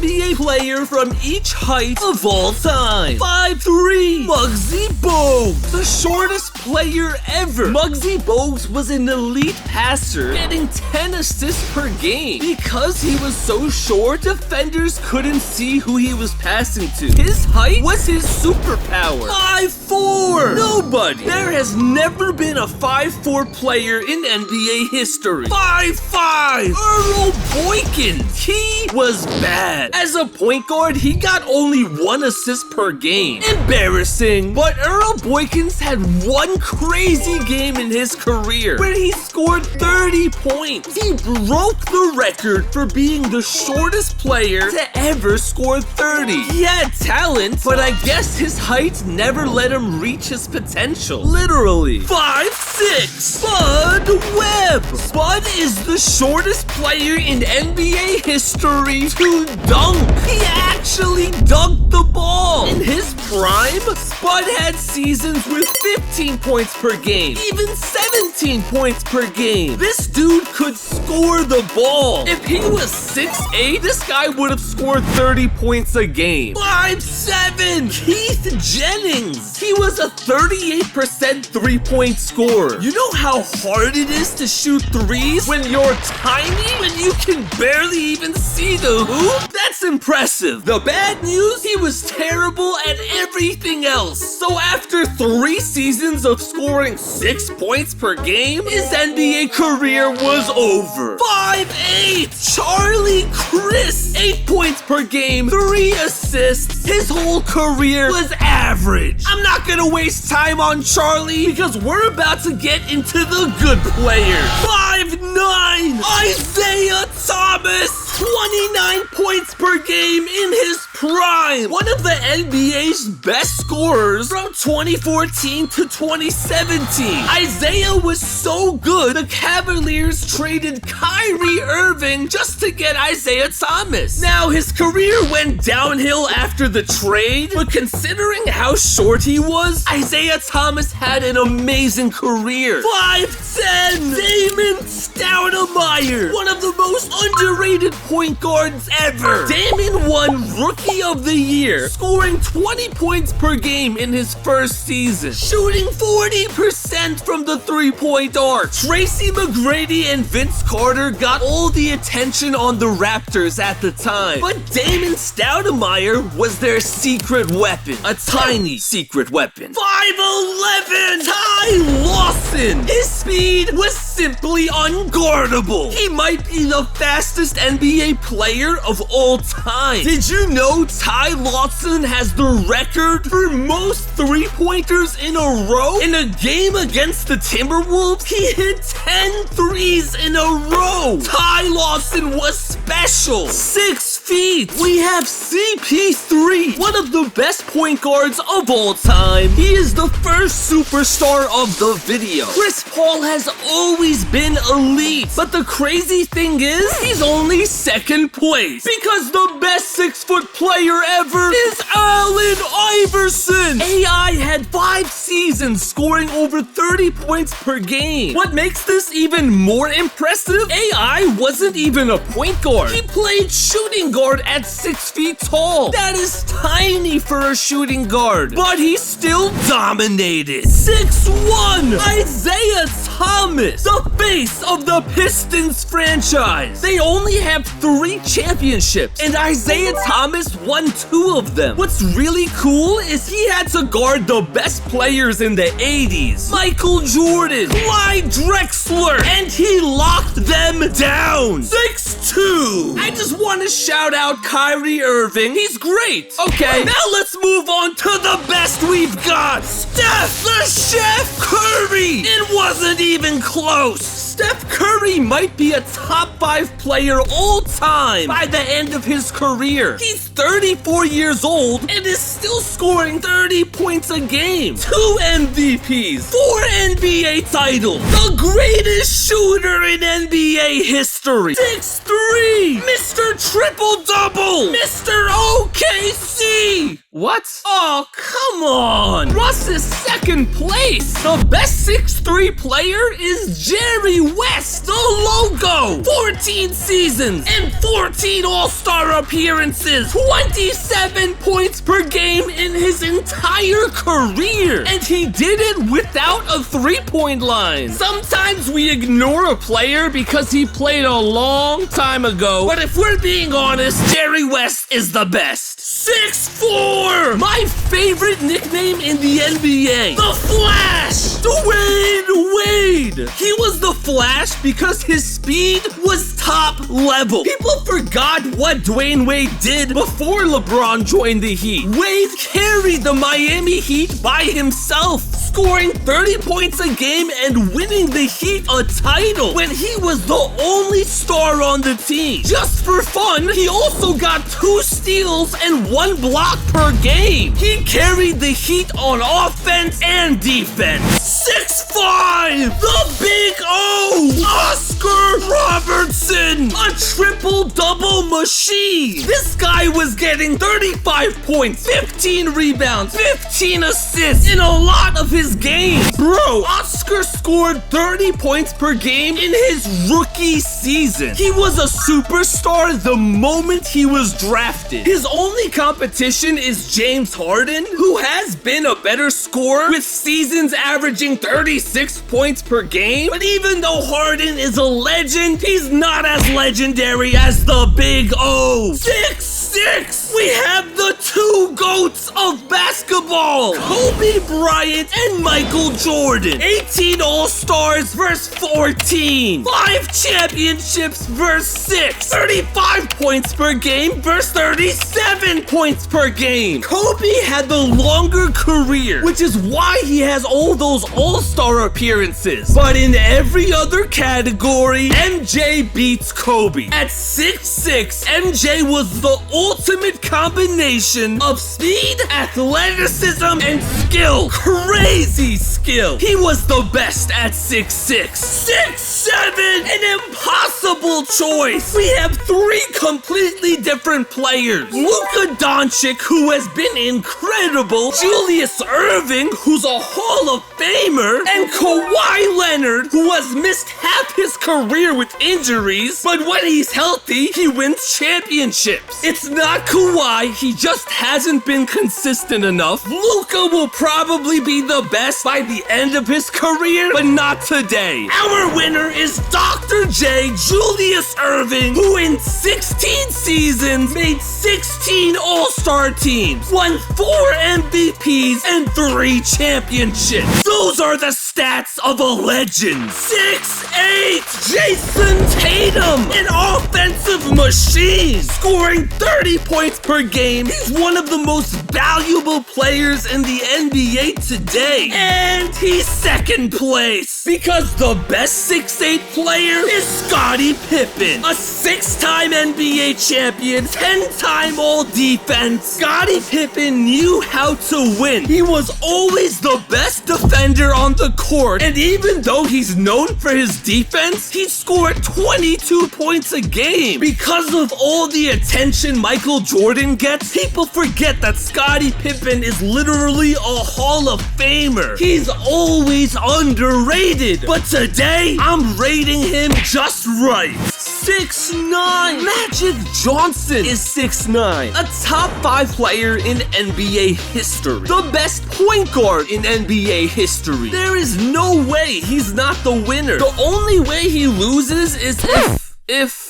NBA player from each height of all time. 5'3", Muggsy Bogues, the shortest player ever. Muggsy Bogues was an elite passer, getting 10 assists per game. Because he was so short, defenders couldn't see who he was passing to. His height was his superpower. 5'4". Nobody. There has never been a 5'4" player in NBA history. 5'5". Earl Boykins. He was bad. As a point guard, he got only 1 assist per game. Embarrassing. But Earl Boykins had one crazy game in his career where he scored 30 points. He broke the record for being the shortest player to ever score 30. He had talent, but I guess his height never let him reach his potential. Literally. 5'6". Spud Webb. Spud is the shortest player in NBA history to dunk. He actually dunked the ball. In his prime, Spud had seasons with 15 points per game, even 17 points per game. This dude could score the ball. If he was 6'8", this guy would have scored 30 points a game. 5'7". Keith Jennings. He was a 38% three-point scorer. You know how hard it is to shoot threes when you're tiny? When you can barely even see the hoop? That's impressive. The bad news, he was terrible at everything else. So after 3 seasons of scoring 6 points per game, his NBA career was over. 5'8". Charlie Chris. 8 points per game, 3 assists. His whole career was average. I'm not gonna waste time on Charlie because we're about to get into the good players. 5'9". Isaiah Thomas. 29 points per game in his prime. One of the NBA's best scorers from 2014 to 2017. Isaiah was so good, the Cavaliers traded Kyrie Irving just to get Isaiah Thomas. Now, his career went downhill after the trade, but considering how short he was, Isaiah Thomas had an amazing career. 5'10". Damon Stoudemire. One of the most underrated point guards ever. Damon won Rookie of the Year, scoring 20 points per game in his first season, shooting 40% from the three-point arc. Tracy McGrady and Vince Carter got all the attention on the Raptors at the time, but Damon Stoudemire was their secret weapon, a tiny secret weapon. 5'11". Ty Lawson. His speed was simply unguardable. He might be the fastest NBA player of all time. Did you know Ty Lawson has the record for most three-pointers in a row? In a game against the Timberwolves, he hit 10 threes in a row. Ty Lawson was special. 6 feet. We have CP3, one of the best point guards of all time. He is the first superstar of the video. Chris Paul has always been elite, but the crazy thing is, he's only second place because the best 6-foot player ever is Allen Iverson. AI had 5 seasons scoring over 30 points per game. What makes this even more impressive? AI wasn't even a point guard. He played shooting guard at 6 feet tall. That is tiny for a shooting guard, but he still dominated. 6'1". Isaiah Thomas, the face of the Pistons franchise. They only have 3 championships, and Isaiah Thomas won 2 of them. What's really cool is he had to guard the best players in the 80s. Michael Jordan, Clyde Drexler, and he locked them down. 6'2". I just want to shout out Kyrie Irving. He's great. Okay, now let's move on to the best we've got. Steph the Chef Curry. It wasn't even close. Steph Curry might be a top 5 player all time by the end of his career. He's 34 years old and is still scoring 30 points a game. 2 MVPs, 4 NBA titles, the greatest shooter in NBA history. 6'3", Mr. Triple Double, Mr. OKC. What? Oh, come on! Russ is second place! The best 6'3" player is Jerry West, the logo! 14 seasons and 14 All-Star appearances! 27 points per game in his entire career! And he did it without a three-point line! Sometimes we ignore a player because he played a long time ago, but if we're being honest, Jerry West is the best! 6'4"! My favorite nickname in the NBA, the Flash! Dwayne Wade! He was the Flash because his speed was top level. People forgot what Dwayne Wade did before LeBron joined the Heat. Wade carried the Miami Heat by himself, scoring 30 points a game and winning the Heat a title when he was the only star on the team. Just for fun, he also got 2 steals and 1 block per game. He carried the Heat on offense and defense. 6'5", the Big O, Oscar Robertson, a triple-double machine. This guy was getting 35 points, 15 rebounds, 15 assists in a lot of his games. Bro, Oscar scored 30 points per game in his rookie season. He was a superstar the moment he was drafted. His only competition is James Harden, who has been a better scorer with seasons averaging 36 points per game. But even though Harden is a legend, he's not as legendary as the Big O. 6'6", we have the 2 GOATs of basketball, Kobe Bryant and Michael Jordan. 18 All-Stars versus 14. 5 championships versus 6. 35 points per game versus 37 points per game. Kobe had the longer career, which is why he has all those All-Star appearances. But in every other category, MJ beats Kobe. At 6'6", MJ was the ultimate combination of speed, athleticism, and skill. Crazy skill. He was the best at 6'6". 6'7", an impossible choice. We have 3 completely different players. Luka Doncic, who has been incredible, Julius Erving, who's a Hall of Famer, and Kawhi Leonard, who has missed half his career with injuries, but when he's healthy, he wins championships. It's not Kawhi, he just hasn't been consistent enough. Luka will probably be the best by the end of his career, but not today. Our winner is Dr. J, Julius Erving, who in 16 seasons made 16 All-Star teams, won 4 MVPs, and 3 championships. Those are the stats of a legend. 6'8", Jason Tatum, an offensive machine, scoring 30 points per game. He's one of the most valuable players in the NBA today. And he's second place because the best 6'8" player is Scottie Pippen, a 6-time NBA champion, 10-time All-Defense. Scottie Pippen knew how to win. He was always the best defender on the court, and even though he's known for his defense, he scored 22 points a game. Because of all the attention Michael Jordan gets, people forget that Scottie Pippen is literally a Hall of Famer. He's always underrated, but today I'm rating him just right. 6'9". Magic Johnson is 6'9", a top 5 player in NBA history, the best point guard in NBA history. There is no way he's not the winner. The only way he loses is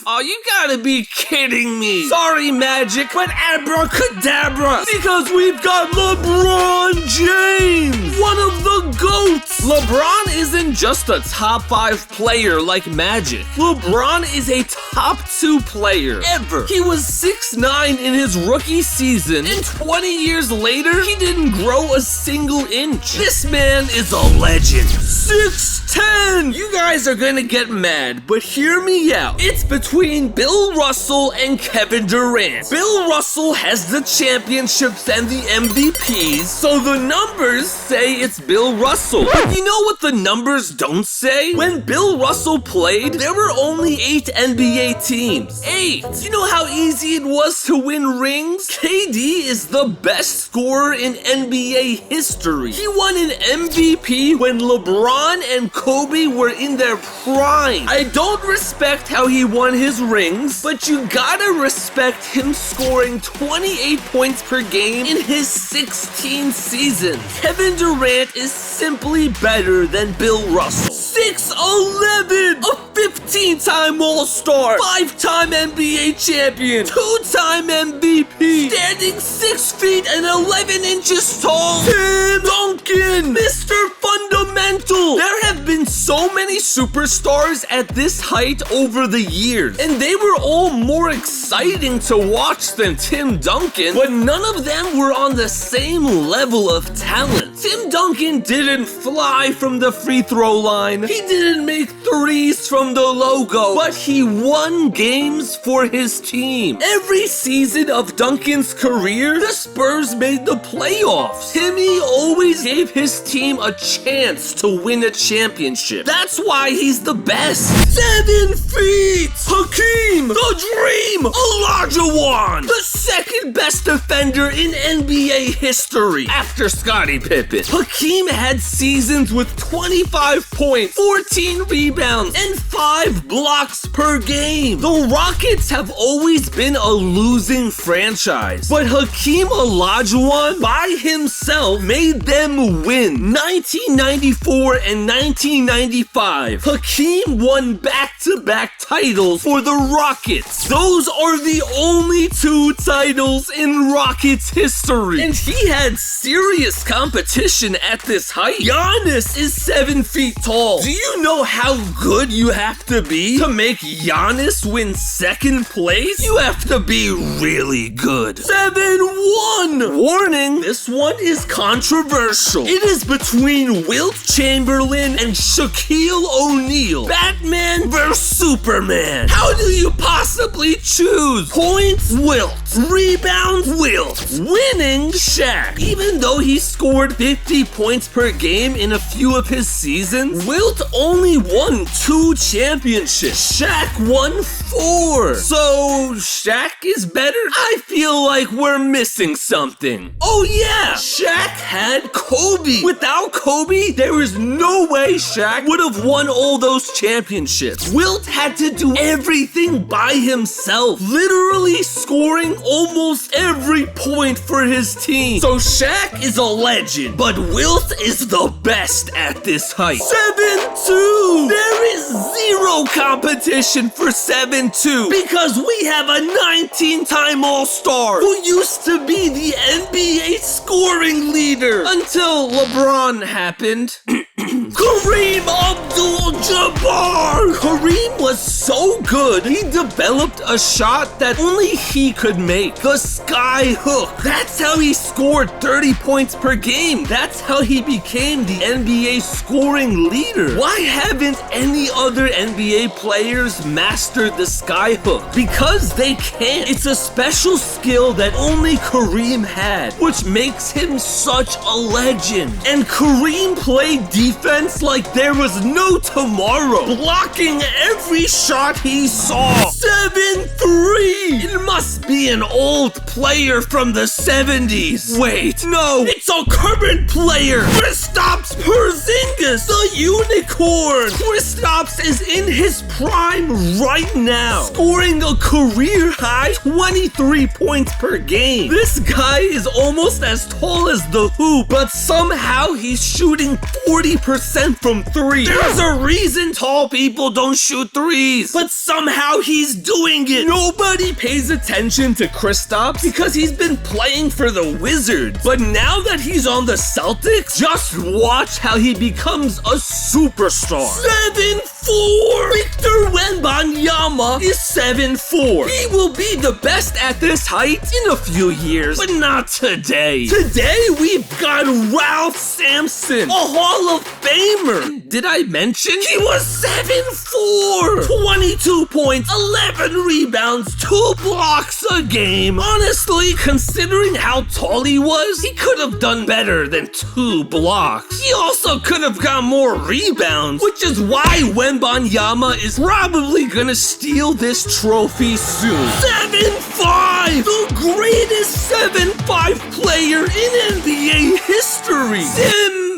oh, you gotta be kidding me. Sorry, Magic, but abracadabra, because we've got LeBron James, one of the GOATs. LeBron isn't just a top 5 player like Magic. LeBron is a top 2 player ever. He was 6'9" in his rookie season, and 20 years later, he didn't grow a single inch. This man is a legend. 6'10". You guys are gonna get mad, but hear me out. It's between between Bill Russell and Kevin Durant. Bill Russell has the championships and the MVPs, so the numbers say it's Bill Russell. But you know what the numbers don't say? When Bill Russell played, there were only 8 NBA teams. 8! You know how easy it was to win rings? KD is the best scorer in NBA history. He won an MVP when LeBron and Kobe were in their prime. I don't respect how he won his rings, but you gotta respect him scoring 28 points per game in his 16 seasons. Kevin Durant is simply better than Bill Russell. 6'11", a 15-time All-Star, 5-time NBA champion, 2-time MVP, standing 6 feet and 11 inches tall, Tim Duncan, Mr. Fundamental. There have been so many superstars at this height over the years, and they were all more exciting to watch than Tim Duncan, but none of them were on the same level of talent. Tim Duncan didn't fly from the free throw line, he didn't make threes from the logo, but he won games for his team. Every season of Duncan's career, the Spurs made the playoffs. Timmy always gave his team a chance to win a championship. That's why he's the best. 7 feet! Hakeem, the Dream, Olajuwon, the second best defender in NBA history after Scottie Pippen. Hakeem had seasons with 25 points, 14 rebounds, and 5 blocks per game. The Rockets have always been a losing franchise, but Hakeem Olajuwon by himself made them win. 1994 and 1995, Hakeem won back-to-back titles for the Rockets. Those are the only 2 titles in Rockets history, and he had serious competition at this height. Giannis is 7 feet tall. Do you know how good you have to be to make Giannis win second place? You have to be really good. 7-1! Warning, this one is controversial. It is between Wilt Chamberlain and Shaquille O'Neal. Batman vs. Superman. How do you possibly choose? Points, Wilt. Rebounds, Wilt. Winning, Shaq. Even though he scored 50 points per game in a few of his seasons, Wilt only won 2 championships. Shaq won 4. So, Shaq is better? I feel like we're missing something. Oh yeah, Shaq had Kobe. Without Kobe, there is no way Shaq would have won all those championships. Wilt had to do everything by himself, literally scoring almost every point for his team. So Shaq is a legend, but Wilt is the best at this height. 7'2". There is zero competition for 7'2", because we have a 19-time All-Star who used to be the NBA scoring leader until LeBron happened. Kareem Abdul-Jabbar! Kareem was so good, he developed a shot that only he could make. The sky hook. That's how he scored 30 points per game. That's how he became the NBA scoring leader. Why haven't any other NBA players mastered the sky hook? Because they can't. It's a special skill that only Kareem had, which makes him such a legend. And Kareem played defense like there was no tomorrow, blocking every shot he saw. 7'3". It must be an old player from the 70s. Wait, no, it's a current player. Kristaps Porzingis, the unicorn. Kristaps is in his prime right now, scoring a career-high 23 points per game. This guy is almost as tall as the hoop, but somehow he's shooting 40% from 3. There's a reason tall people don't shoot threes, but somehow he's doing it. Nobody pays attention to Kristaps because he's been playing for the Wizards. But now that he's on the Celtics, just watch how he becomes a superstar. 7'4". Victor Wembanyama is 7'4". He will be the best at this height in a few years, but not today. Today, we've got Ralph Sampson, a Hall of Fame Famer. Did I mention he was 7'4", 22 points, 11 rebounds, 2 blocks a game? Honestly, considering how tall he was, he could have done better than 2 blocks. He also could have got more rebounds, which is why Wembanyama is probably gonna steal this trophy soon. 7'5", the greatest 7'5" player in NBA history.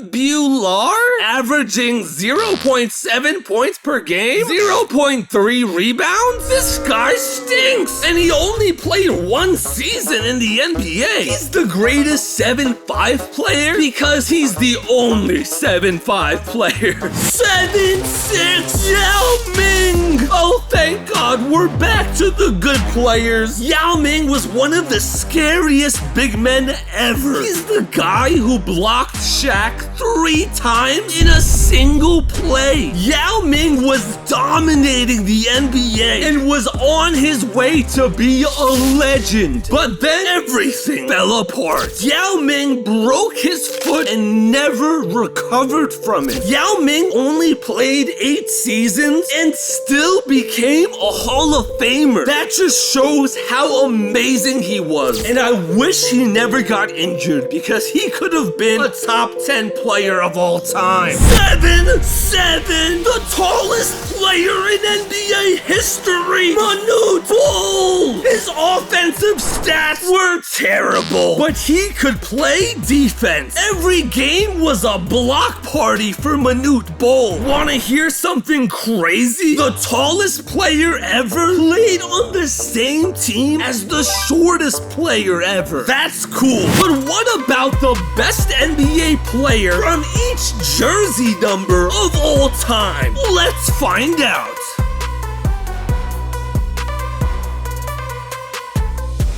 Bular, averaging 0.7 points per game, 0.3 rebounds? This guy stinks! And he only played 1 season in the NBA. He's the greatest 7'5" player because he's the only 7'5" player. 7'6", Yao Ming! Oh, thank God, we're back to the good players. Yao Ming was one of the scariest big men ever. He's the guy who blocked Shaq 3 times in a single play. Yao Ming was dominating the NBA and was on his way to be a legend. But then everything fell apart. Yao Ming broke his foot and never recovered from it. Yao Ming only played 8 seasons and still became a Hall of Famer. That just shows how amazing he was. And I wish he never got injured because he could have been a top 10 player of all time. 7'7", the tallest player in NBA history, Manute Bol. His offensive stats were terrible, but he could play defense. Every game was a block party for Manute Bol. Wanna hear something crazy? The tallest player ever played on the same team as the shortest player ever. That's cool. But what about the best NBA player from each jersey number of all time? Let's find out.